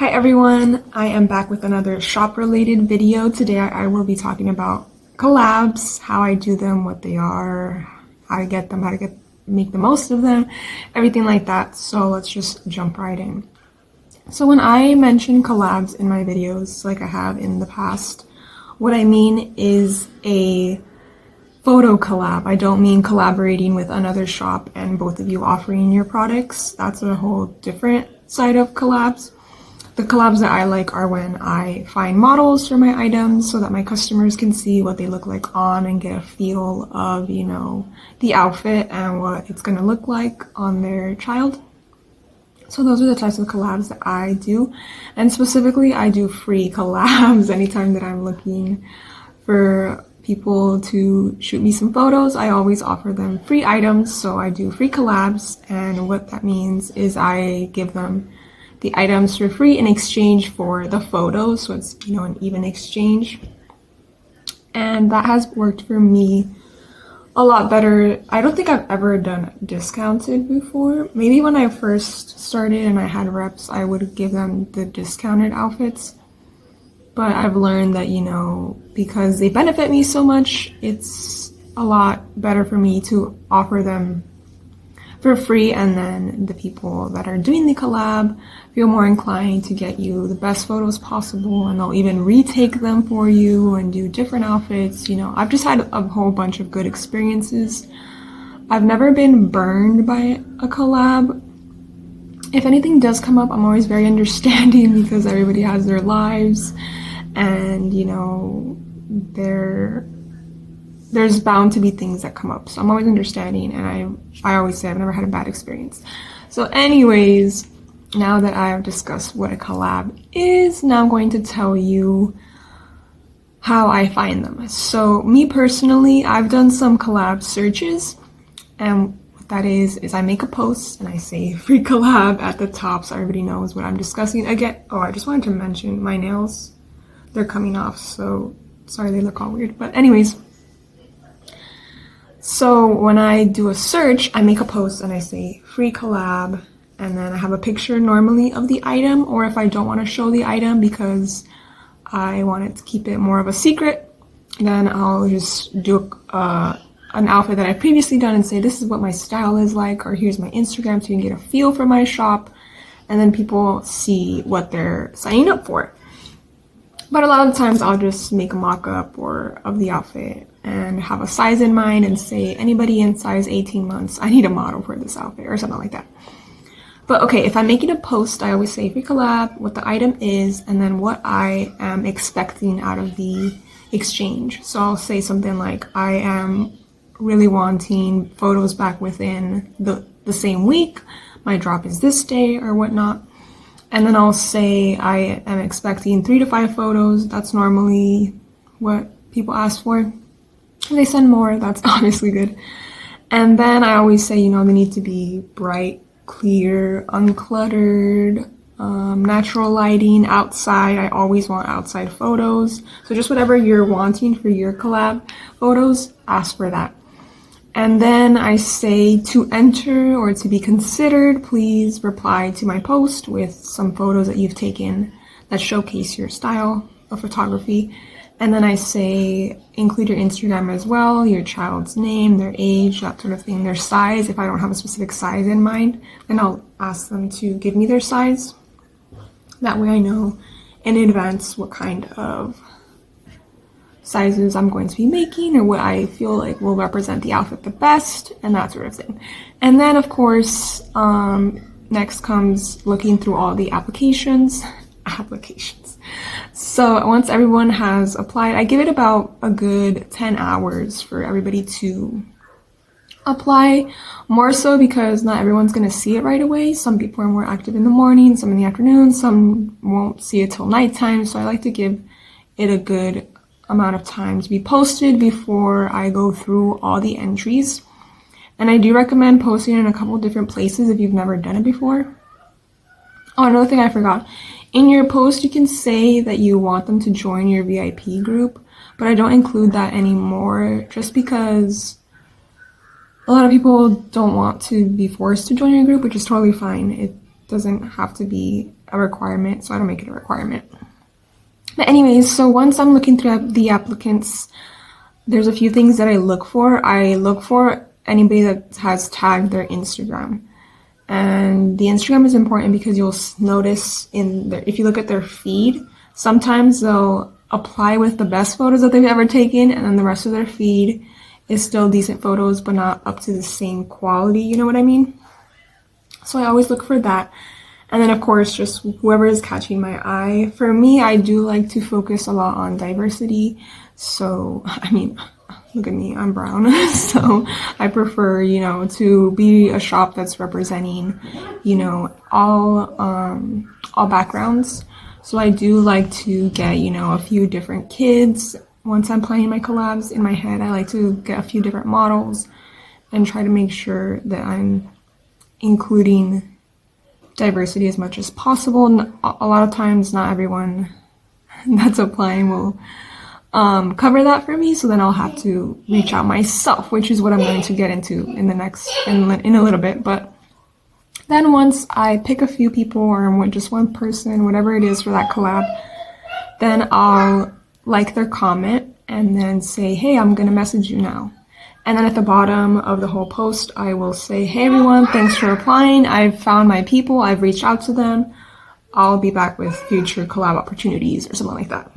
Hi everyone, I am back with another shop related video. Today I will be talking about collabs, how I do them, what they are, how to get them, make the most of them, everything like that. So let's just jump right in. So when I mention collabs in my videos, like I have in the past, what I mean is a photo collab. I don't mean collaborating with another shop and both of you offering your products. That's a whole different side of collabs. The collabs that I like are when I find models for my items so that my customers can see what they look like on and get a feel of, the outfit and what it's gonna look like on their child. So those are the types of collabs that I do. And specifically, I do free collabs. Anytime that I'm looking for people to shoot me some photos, I always offer them free items. So I do free collabs, and what that means is I give them the items for free in exchange for the photos. So it's, an even exchange. And that has worked for me a lot better. I don't think I've ever done discounted before. Maybe when I first started and I had reps, I would give them the discounted outfits. But I've learned that, because they benefit me so much, it's a lot better for me to offer them for free, and then the people that are doing the collab feel more inclined to get you the best photos possible, and they'll even retake them for you and do different outfits. I've just had a whole bunch of good experiences. I've never been burned by a collab. If anything does come up, I'm always very understanding because everybody has their lives, and there's bound to be things that come up. So I'm always understanding, and I always say I've never had a bad experience. So anyways, now that I have discussed what a collab is, now I'm going to tell you how I find them. So me personally, I've done some collab searches, and what that is I make a post and I say free collab at the top so everybody knows what I'm discussing. Again, I just wanted to mention my nails, they're coming off, so sorry they look all weird, but anyways. So when I do a search, I make a post and I say free collab, and then I have a picture normally of the item, or if I don't want to show the item because I wanted to keep it more of a secret, then I'll just do an outfit that I've previously done and say this is what my style is like, or here's my Instagram so you can get a feel for my shop, and then people see what they're signing up for. But a lot of times I'll just make a mock-up of the outfit and have a size in mind and say anybody in size 18 months, I need a model for this outfit or something like that. But okay, if I'm making a post, I always say free collab, what the item is, and then what I am expecting out of the exchange. So I'll say something like, I am really wanting photos back within the same week. My drop is this day or whatnot. And then I'll say I am expecting 3 to 5 photos. That's normally what people ask for. If they send more, that's obviously good. And then I always say, they need to be bright, clear, uncluttered, natural lighting, outside. I always want outside photos. So just whatever you're wanting for your collab photos, ask for that. And then I say to enter or to be considered, please reply to my post with some photos that you've taken that showcase your style of photography. And then I say include your Instagram as well, your child's name, their age, that sort of thing, their size. If I don't have a specific size in mind, then I'll ask them to give me their size. That way I know in advance what kind of sizes I'm going to be making or what I feel like will represent the outfit the best and that sort of thing. And then of course, next comes looking through all the applications. So once everyone has applied, I give it about a good 10 hours for everybody to apply, more so because not everyone's going to see it right away. Some people are more active in the morning, some in the afternoon, some won't see it till nighttime. So I like to give it a good amount of time to be posted before I go through all the entries. And I do recommend posting in a couple different places if you've never done it before. Oh, another thing I forgot. In your post, you can say that you want them to join your VIP group, but I don't include that anymore just because a lot of people don't want to be forced to join your group, which is totally fine. It doesn't have to be a requirement, so I don't make it a requirement. But anyways, so once I'm looking through the applicants, there's a few things that I look for. I look for anybody that has tagged their Instagram. And the Instagram is important because you'll notice if you look at their feed, sometimes they'll apply with the best photos that they've ever taken, and then the rest of their feed is still decent photos, but not up to the same quality, you know what I mean? So I always look for that. And then of course, just whoever is catching my eye. For me, I do like to focus a lot on diversity. So, I mean, look at me, I'm brown. So I prefer, you know, to be a shop that's representing, you know, all backgrounds. So I do like to get, you know, a few different kids. Once I'm planning my collabs in my head, I like to get a few different models and try to make sure that I'm including diversity as much as possible. A lot of times, not everyone that's applying will cover that for me, so then I'll have to reach out myself, which is what I'm going to get into in a little bit. But then once I pick a few people or just one person, whatever it is for that collab, then I'll like their comment and then say, hey, I'm gonna message you now. And then at the bottom of the whole post, I will say, hey everyone, thanks for applying. I've found my people, I've reached out to them. I'll be back with future collab opportunities or something like that.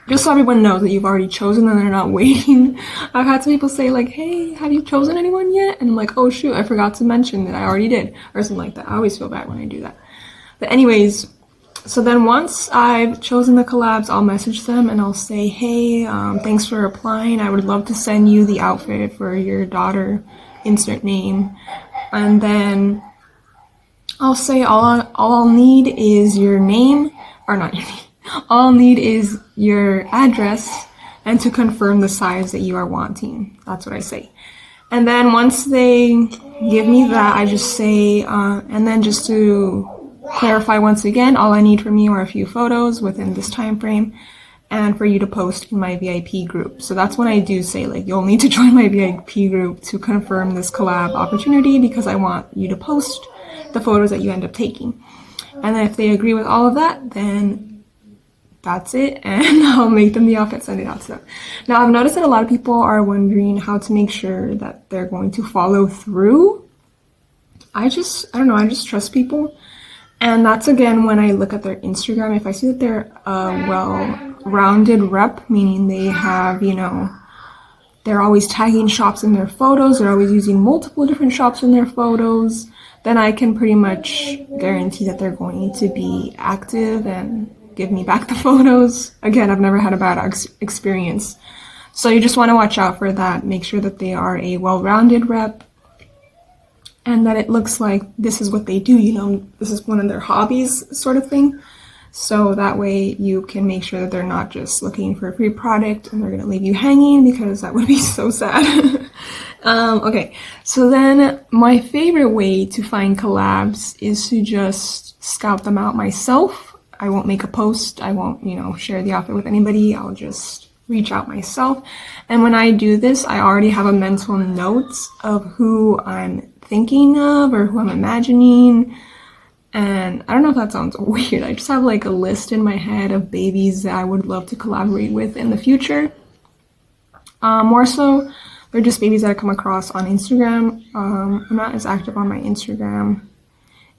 Just so everyone knows that you've already chosen and they're not waiting. I've had some people say like, hey, have you chosen anyone yet? And I'm like, oh shoot, I forgot to mention that I already did, or something like that. I always feel bad when I do that. But anyways, so then once I've chosen the collabs, I'll message them and I'll say, hey, thanks for applying. I would love to send you the outfit for your daughter, insert name. And then I'll say all I'll need is your name, or not your name. All I'll need is your address and to confirm the size that you are wanting. That's what I say. And then once they give me that, I just say, and then just to clarify once again, all I need from you are a few photos within this time frame and for you to post in my VIP group. So that's when I do say like, you'll need to join my VIP group to confirm this collab opportunity because I want you to post the photos that you end up taking. And then if they agree with all of that, then that's it, and I'll make them the outfit, send it out to them. Now, I've noticed that a lot of people are wondering how to make sure that they're going to follow through. I don't know, I just trust people. And that's, again, when I look at their Instagram. If I see that they're a well-rounded rep, meaning they have, you know, they're always tagging shops in their photos, they're always using multiple different shops in their photos, then I can pretty much guarantee that they're going to be active and give me back the photos. Again, I've never had a bad experience. So you just want to watch out for that. Make sure that they are a well-rounded rep and that it looks like this is what they do, you know, this is one of their hobbies sort of thing. So that way you can make sure that they're not just looking for a free product and they're going to leave you hanging, because that would be so sad. Okay, so then my favorite way to find collabs is to just scout them out myself. I won't make a post. I won't, you know, share the outfit with anybody. I'll just reach out myself. And when I do this, I already have a mental note of who I'm thinking of or who I'm imagining. And I don't know if that sounds weird. I just have like a list in my head of babies that I would love to collaborate with in the future. More so, they're just babies that I come across on Instagram. I'm not as active on my Instagram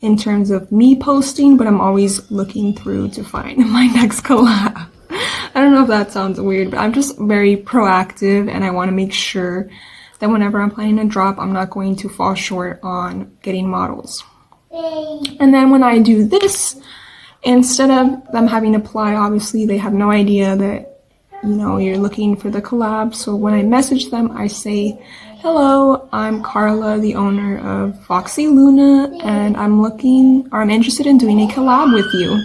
in terms of me posting, but I'm always looking through to find my next collab. I don't know if that sounds weird, but I'm just very proactive and I want to make sure that whenever I'm planning a drop, I'm not going to fall short on getting models. And then when I do this, instead of them having to apply, obviously they have no idea that, you know, you're looking for the collab. So when I message them, I say, hello, I'm Carla, the owner of Foxy Luna, and I'm interested in doing a collab with you.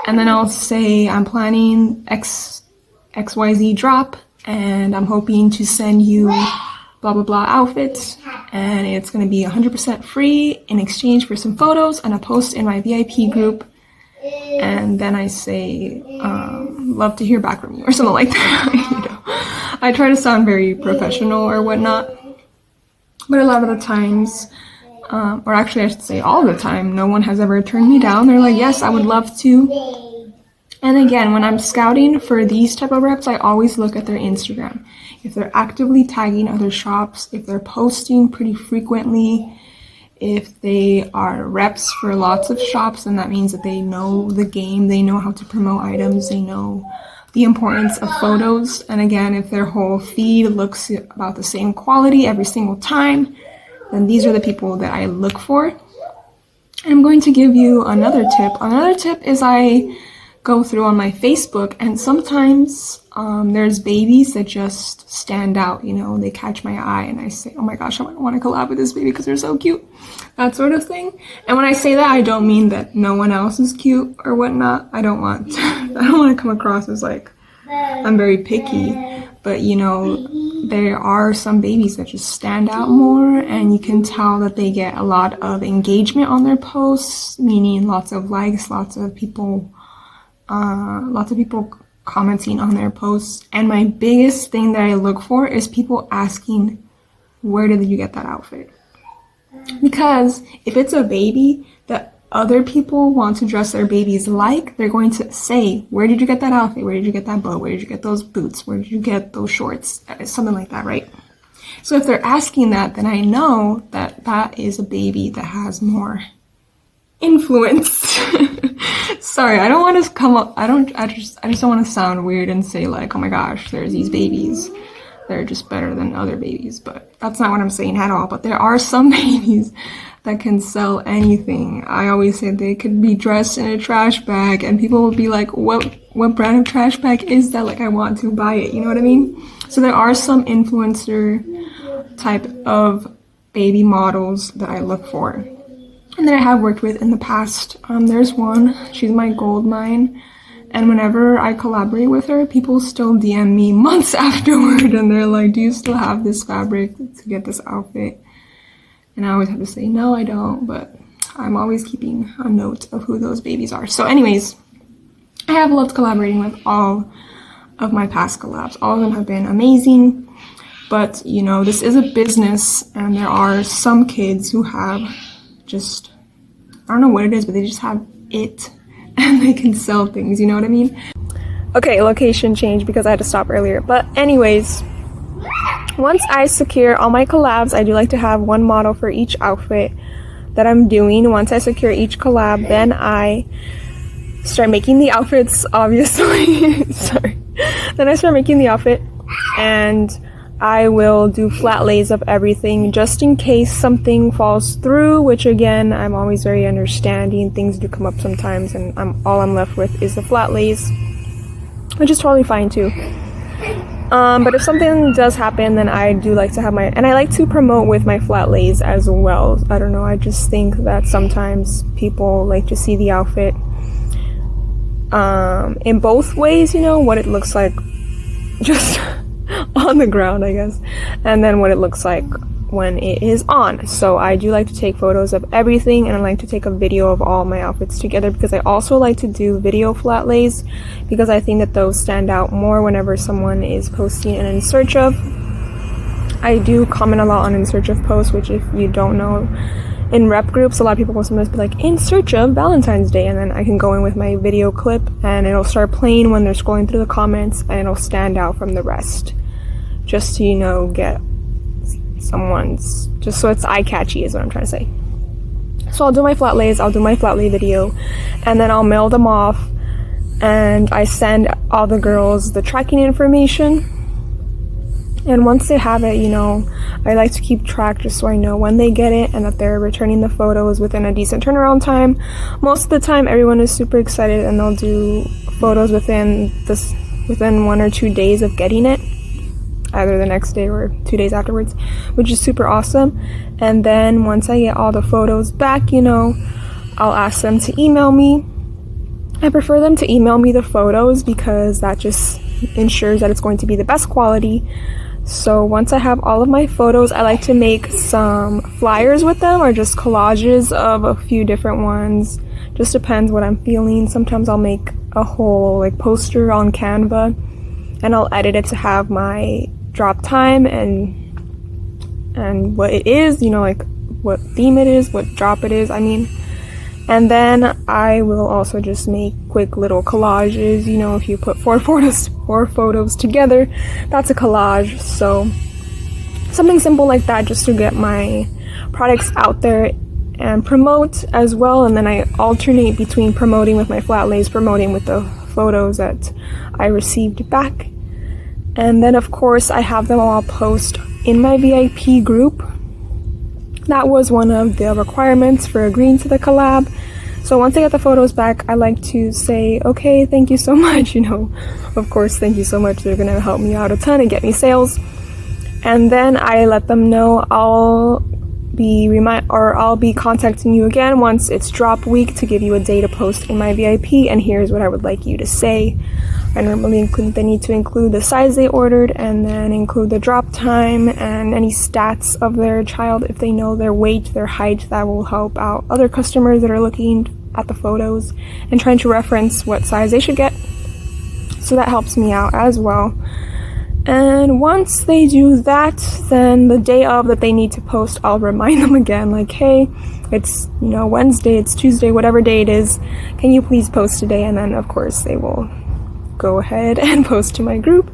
And then I'll say I'm planning XYZ drop, and I'm hoping to send you blah blah blah outfits, and it's going to be 100% free in exchange for some photos and a post in my VIP group. And then I say, love to hear back from you, or something like that. You know, I try to sound very professional or whatnot, but a lot of the times or actually I should say all the time. No one has ever turned me down. They're like, yes, I would love to. And again, when I'm scouting for these type of reps, I always look at their Instagram. If they're actively tagging other shops, if they're posting pretty frequently, if they are reps for lots of shops, then that means that they know the game, they know how to promote items, they know the importance of photos. And again, if their whole feed looks about the same quality every single time, then these are the people that I look for. And I'm going to give you another tip. Another tip is I go through on my Facebook, and sometimes there's babies that just stand out, you know, they catch my eye and I say, oh my gosh, I want to collab with this baby because they're so cute, that sort of thing. And when I say that, I don't mean that no one else is cute or whatnot. I don't want to come across as like I'm very picky, but you know, there are some babies that just stand out more, and you can tell that they get a lot of engagement on their posts, meaning lots of likes, lots of people commenting on their posts. And my biggest thing that I look for is people asking, where did you get that outfit? Because if it's a baby that other people want to dress their babies like, they're going to say, where did you get that outfit? Where did you get that bow? Where did you get those boots? Where did you get those shorts? Something like that, right? So if they're asking that, then I know that that is a baby that has more influence. Sorry, I don't want to come up, I just don't want to sound weird and say like, oh my gosh, there's these babies, they're just better than other babies, but that's not what I'm saying at all. But there are some babies that can sell anything. I always say they could be dressed in a trash bag and people will be like, what brand of trash bag is that? Like, I want to buy it, you know what I mean? So there are some influencer type of baby models that I look for and that I have worked with in the past. There's one, she's my gold mine, and whenever I collaborate with her, people still DM me months afterward and they're like, do you still have this fabric to get this outfit? And I always have to say, no, I don't, but I'm always keeping a note of who those babies are. So anyways, I have loved collaborating with all of my past collabs. All of them have been amazing, but you know, this is a business and there are some kids who have just, I don't know what it is, but they just have it and they can sell things, you know what I mean? Okay, location change because I had to stop earlier. But anyways, once I secure all my collabs, I do like to have one model for each outfit that I'm doing. Once I secure each collab, then I start making the outfits, obviously. Sorry. Then I start making the outfit and I will do flat lays of everything just in case something falls through, which again, I'm always very understanding. Things do come up sometimes and all I'm left with is the flat lays, which is totally fine too. But if something does happen, then I do like to have and I like to promote with my flat lays as well. I don't know, I just think that sometimes people like to see the outfit in both ways, you know, what it looks like just on the ground, I guess, and then what it looks like when it is on. So I do like to take photos of everything, and I like to take a video of all my outfits together because I also like to do video flat lays because I think that those stand out more whenever someone is posting an in search of. I do comment a lot on in search of posts, which if you don't know, in rep groups, a lot of people will sometimes be like, in search of Valentine's Day, and then I can go in with my video clip and it'll start playing when they're scrolling through the comments and it'll stand out from the rest. Just to, you know, get someone's, just so it's eye-catchy is what I'm trying to say. So I'll do my flat lays, I'll do my flat lay video, and then I'll mail them off, and I send all the girls the tracking information. And once they have it, you know, I like to keep track just so I know when they get it and that they're returning the photos within a decent turnaround time. Most of the time, everyone is super excited and they'll do photos within 1 or 2 days of getting it, either the next day or 2 days afterwards, which is super awesome. And then once I get all the photos back, you know, I'll ask them to email me. I prefer them to email me the photos because that just ensures that it's going to be the best quality. So once I have all of my photos, I like to make some flyers with them or just collages of a few different ones. Just depends what I'm feeling. Sometimes I'll make a whole like poster on Canva and I'll edit it to have my drop time and what it is, you know, like what theme it is, what drop it is, I mean. And then I will also just make quick little collages. You know, if you put four photos together, that's a collage. So something simple like that, just to get my products out there and promote as well. And then I alternate between promoting with my flat lays, promoting with the photos that I received back. And then of course I have them all post in my VIP group. That was one of the requirements for agreeing to the collab. So once I get the photos back, I like to say, okay, thank you so much, you know, of course, thank you so much. They're gonna help me out a ton and get me sales. And then I let them know I'll be contacting you again once it's drop week to give you a day to post in my VIP, and here's what I would like you to say. I normally they need to include the size they ordered, and then include the drop time and any stats of their child if they know their weight, their height. That will help out other customers that are looking at the photos and trying to reference what size they should get. So that helps me out as well. And once they do that, then the day of that they need to post, I'll remind them again, like, hey, it's, you know, Wednesday, it's Tuesday, whatever day it is, can you please post today? And then of course they will go ahead and post to my group.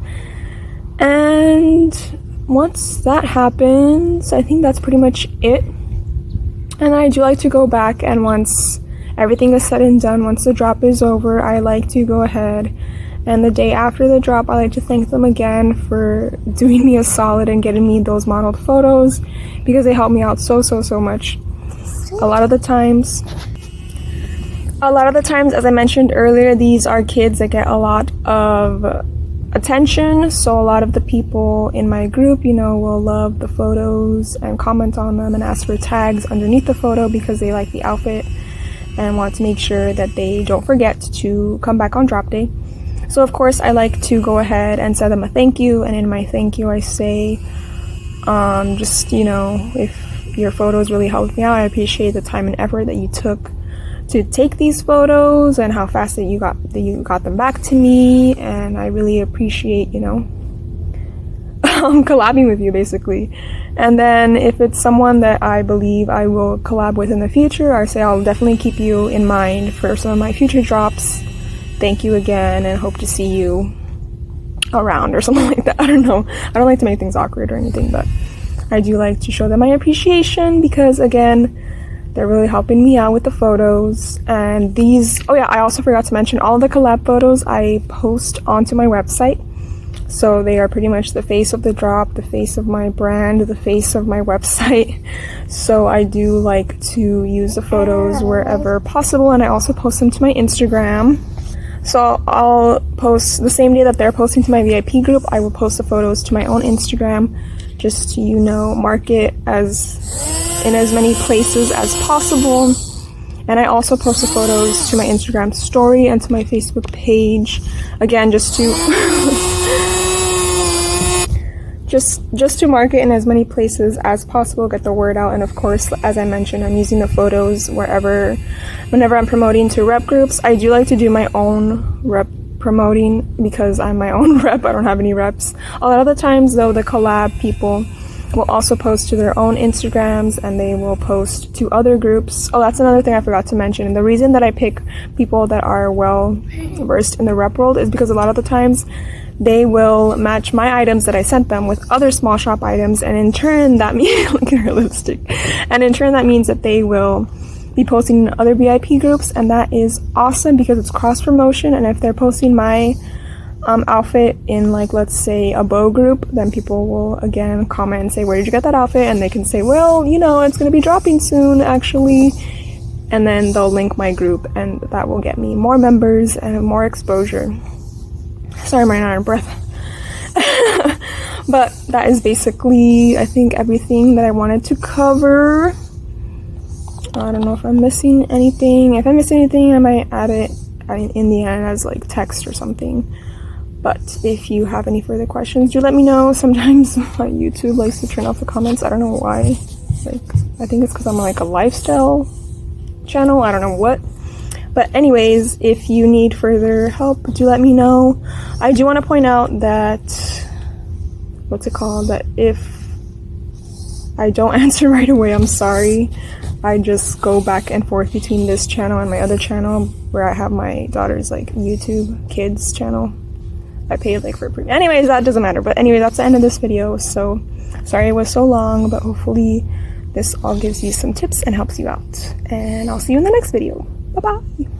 And once that happens, I think that's pretty much it. And I do like to go back, and once everything is said and done, once the drop is over, I like to go ahead, and the day after the drop, I like to thank them again for doing me a solid and getting me those modeled photos, because they help me out so much. A lot of the times, as I mentioned earlier, these are kids that get a lot of attention. So a lot of the people in my group, you know, will love the photos and comment on them and ask for tags underneath the photo because they like the outfit and want to make sure that they don't forget to come back on drop day. So of course I like to go ahead and send them a thank you, and in my thank you I say, just, you know, if your photos really helped me out, I appreciate the time and effort that you took to take these photos and how fast that you got them back to me, and I really appreciate, you know, collabing with you basically. And then if it's someone that I believe I will collab with in the future, I say I'll definitely keep you in mind for some of my future drops. Thank you again, and hope to see you around or something like that. I don't know. I don't like to make things awkward or anything, but I do like to show them my appreciation because, again, they're really helping me out with the photos. And these, oh yeah, I also forgot to mention, all of the collab photos I post onto my website. So they are pretty much the face of the drop, the face of my brand, the face of my website. So I do like to use the photos wherever possible, and I also post them to my Instagram. So I'll post the same day that they're posting to my VIP group, I will post the photos to my own Instagram, just to, you know, mark it in as many places as possible. And I also post the photos to my Instagram story and to my Facebook page, again, just to just to mark it in as many places as possible, get the word out. And of course, as I mentioned, I'm using the photos whenever I'm promoting to rep groups. I do like to do my own rep promoting because I'm my own rep. I don't have any reps. A lot of the times though, the collab people will also post to their own Instagrams, and they will post to other groups. Oh, that's another thing I forgot to mention. And the reason that I pick people that are well versed in the rep world is because a lot of the times they will match my items that I sent them with other small shop items, and in turn that means looking realistic. And in turn that means that they will be posting in other VIP groups, and that is awesome because it's cross promotion. And if they're posting my outfit in, like, let's say a bow group, then people will again comment and say, where did you get that outfit? And they can say, well, you know, it's going to be dropping soon actually, and then they'll link my group, and that will get me more members and more exposure. Sorry, I'm running out of breath. But that is basically, I think, everything that I wanted to cover. I don't know if I'm missing anything. If I miss anything, I might add it in the end as like text or something. But if you have any further questions, do let me know. Sometimes my YouTube likes to turn off the comments. I don't know why. Like, I think it's because I'm like a lifestyle channel. I don't know what. But anyways, if you need further help, do let me know. I do want to point out that, that if I don't answer right away, I'm sorry. I just go back and forth between this channel and my other channel where I have my daughter's like YouTube kids channel. I paid like for premium. Anyways, that doesn't matter. But anyway, that's the end of this video. So sorry it was so long, but hopefully this all gives you some tips and helps you out. And I'll see you in the next video. Bye bye.